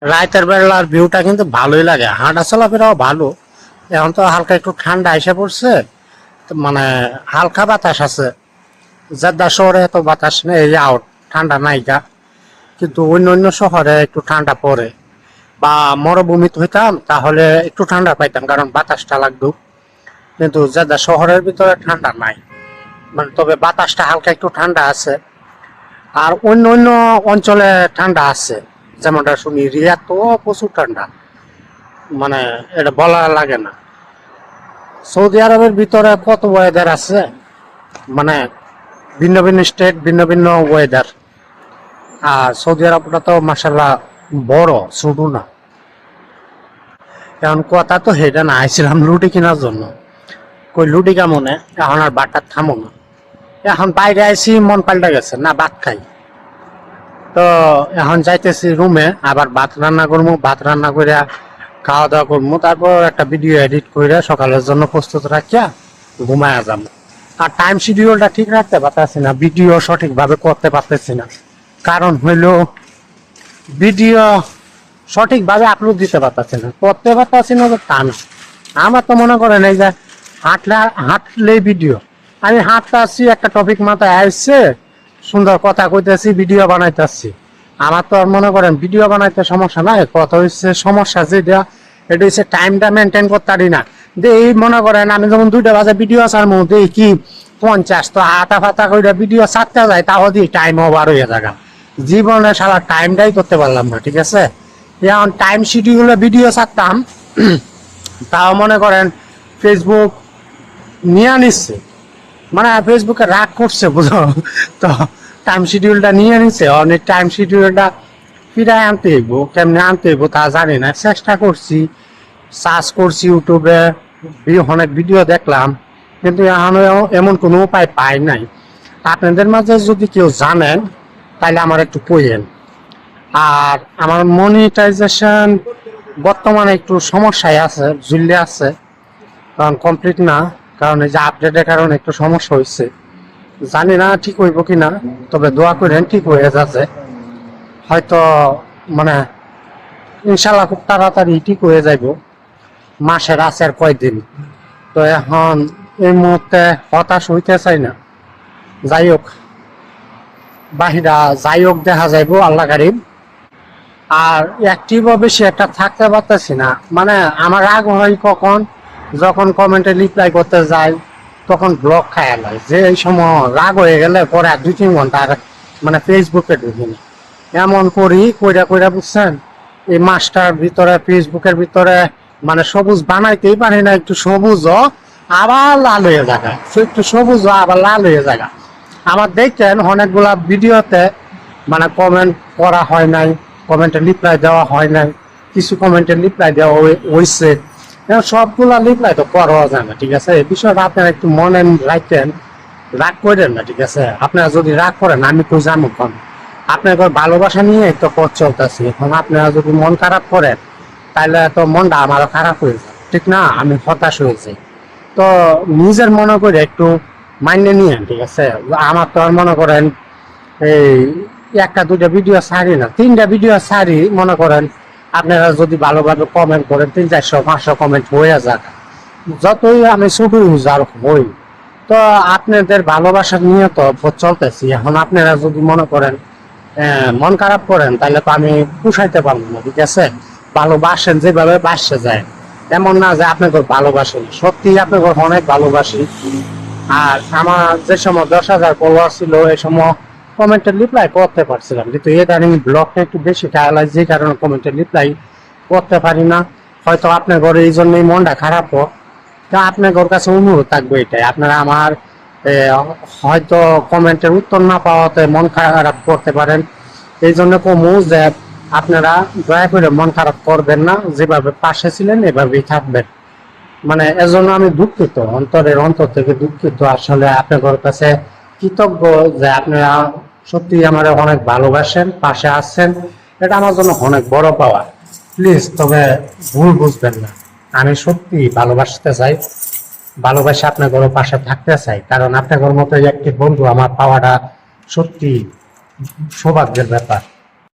রাতের বেলার ভিউটা কিন্তু ভালোই লাগে, হাঁটা চলাফেরাও ভালো। এখন তো হালকা একটু ঠান্ডা এসে পড়ছে, তো মানে হালকা বাতাস আছে। জেদ্দা শহরে এত বাতাস নেই, এই আউট ঠান্ডা নাইকা, কিন্তু অন্য অন্য শহরে একটু ঠান্ডা পড়ে। বা মরুভূমিতে হইতাম তাহলে একটু ঠান্ডা পাইতাম, কারণ বাতাসটা লাগতো। কিন্তু জেদ্দা শহরের ভিতরে ঠান্ডা নাই, মানে তবে বাতাসটা হালকা একটু ঠান্ডা আছে। আর অন্য অন্য অঞ্চলে ঠান্ডা আছে, যেমনটা শুনি রিয়াদ তো প্রচুর ঠান্ডা, মানে এটা বলা লাগে না। সৌদি আরবের ভিতরে কত ওয়েদার আছে, মানে ভিন্ন ভিন্ন স্টেট, ভিন্ন ভিন্ন ওয়েদার। আর সৌদি আরবটা তো মাসাল্লাহ বড়, ছোট না। এখন কথা তো হেটা না, আইছিলাম লুটি কেনার জন্য। কই লুটি কেমনে, এখন আর বাটার থামো না। এখন বাইরে আইসি, মন পাল্টা গেছে না, ভাত খাই। তো এখন যাইতেছি রুমে, আবার ভাত রান্না করবো, ভাত রান্না করে খাওয়া দাওয়া করবো, তারপর একটা ভিডিও এডিট করে সকালের জন্য প্রস্তুত রাখিয়া ঘুমায়া যাবো। আর টাইম শিডিউলটা ঠিক রাখতে পারতেছি না, ভিডিও সঠিকভাবে করতে পারতেছি না। কারণ হইলো ভিডিও সঠিকভাবে আপলোড দিতে পারতেছি না, করতে পারতেছি না তো তা না। আমার তো মনে করেন এই যে হাঁটলেই ভিডিও, আমি হাঁটতেছি, একটা টপিক মাথায় আসছে, সুন্দর কথা কইতেছি, ভিডিও বানাইতেছি। আমার তো আর মনে করেন ভিডিও বানাইতে সমস্যা নাই, কথা হচ্ছে সমস্যা যেটা, এটা হচ্ছে টাইমটা মেনটেন করতে পারি না। যে এই মনে করেন আমি যখন 2টা বাজে ভিডিও ছাড়বো, দেখি কি 50 তো হাতা ফাতা করে ভিডিও ছাড়তে যায়, তাও দিয়ে টাইম ওভার হয়ে যাবে। জীবনে সারা টাইমটাই করতে পারলাম না, ঠিক আছে। যেমন টাইম শিডিউলে ভিডিও ছাড়তাম, তাও মনে করেন ফেসবুক নিয়ে নিচ্ছে, মানে ফেসবুকে রাগ করছে বুঝো। তো টাইম শিডিউলটা নিয়ে নিচ্ছে, অনেক টাইম শিডিউলটা ফিরাই আনতে হইব, কেমনি আনতে হইব তা জানি না। চেষ্টা করছি, সার্চ করছি ইউটিউবে, অনেক ভিডিও দেখলাম, কিন্তু এখনো এমন কোনো উপায় পাই নাই। আপনাদের মাঝে যদি কেউ জানেন তাহলে আমার একটু কইেন। আর আমার মনিটাইজেশন বর্তমানে একটু সমস্যায় আছে, ঝুললে আছে, কারণ কমপ্লিট না, কারণ এই যে আপডেটের কারণে একটু সমস্যা হয়েছে। জানি না ঠিক হইব কিনা, তবে দোয়া করেন ঠিক হয়ে যাচ্ছে হয়তো, মানে ইনশাল্লাহ খুব তাড়াতাড়ি ঠিক হয়ে যাইব। মাসের আছে আর কয়দিন। তো এখন এই মুহূর্তে হতাশ হইতে চাই না। যাই হোক, বাহিরা যাই হোক দেখা যাইব, আল্লাহ কারিম। আর অ্যাক্টিভও বেশি একটা থাকতে পারতেছি না, মানে আমার রাগ হয় কখন, যখন কমেন্টে রিপ্লাই করতে যাই তখন ব্লক খায় যায়, যে এই সময় রাগ হয়ে গেলে পরে 2-3 ঘন্টা আর মানে ফেসবুকে ঢুকিনি। এমন করি কইরা কইরা বুঝছেন, এই মাসটার ভিতরে ফেসবুকের ভিতরে মানে সবুজ বানাইতেই পারি না, একটু সবুজও আবার লাল হয়ে যায়, একটু সবুজও আবার লাল হয়ে যায়। আমার দেখছেন অনেকগুলা ভিডিওতে মানে কমেন্ট করা হয় নাই, কমেন্টে রিপ্লাই দেওয়া হয় নাই, কিছু কমেন্টে রিপ্লাই দেওয়া হয়েছে, সবগুলা রিপ্লাই তো করা যায় না, ঠিক আছে। এই বিষয়টা আপনারা একটু মনে রাখতেন, রাগ করেন না, ঠিক আছে। আপনারা যদি রাগ করেন আমি তো জানো কম, আপনাদের ভালোবাসা নিয়ে তো পথ চলতেছি। এখন আপনারা যদি মন খারাপ করেন তাহলে তো মনটা আমারও খারাপ হয়ে যায়, ঠিক না, আমি হতাশ হয়েছি। তো নিজের মনে করে একটু মাইন্ডে নিয়েন, ঠিক আছে। আমার তো আর মনে করেন এই 1-2টা ভিডিও ছাড়ি না, 3টা ভিডিও ছাড়ি, মনে করেন আপনারা যদি ভালোভাবে কমেন্ট করেন 300-400-500 কমেন্ট হয়ে যাক, যতই আমি ছোট ইউজার হই, তো আপনাদের ভালোবাসা নিয়ে তো চলতেছি। এখন আপনারা যদি মনে করেন মন খারাপ করেন তাহলে তো আমি পুষাইতে পারবো না, ঠিক আছে। ভালোবাসেন যেভাবে বাসছে যায়, এমন না যে আপনাকে ভালোবাসেন, সত্যি আপনাকে অনেক ভালোবাসি। আর আমার যে সময় 10,000 ফলোয়ার ছিল, এই সময় কমেন্টের রিপ্লাই করতে পারছিলাম, কিন্তু ইদানিং ব্লগটা একটু বেশি খেয়ালায়, যে কারণে কমেন্টের রিপ্লাই করতে পারি না। হয়তো আপনার ঘরে এই জন্যই মনটা খারাপ হোক, তা আপনার ঘর কাছে অনুরোধ থাকবে এটাই, আপনারা আমার হয়তো কমেন্টের উত্তর না পাওয়াতে মন খারাপ করতে পারেন। এই জন্য কমু যে আপনারা দয়া করে মন খারাপ করবেন না, যেভাবে পাশে ছিলেন এভাবেই থাকবেন। মানে এজন্য আমি দুঃখিত, অন্তরের অন্তর থেকে দুঃখিত, আসলে আপনাদের কাছে কৃতজ্ঞ যে আপনারা সত্যি আমার অনেক ভালোবাসেন, পাশে আছেন, এটা আমার জন্য অনেক বড় পাওয়া। প্লিজ তবে ভুল বুঝবেন না, আমি সত্যি ভালোবাসতে চাই, ভালোবাসে আপনাদের পাশে থাকতে চাই, কারণ আপনাদের মতো একটি বন্ধু আমার পাওয়াটা সত্যি সৌভাগ্যের ব্যাপার।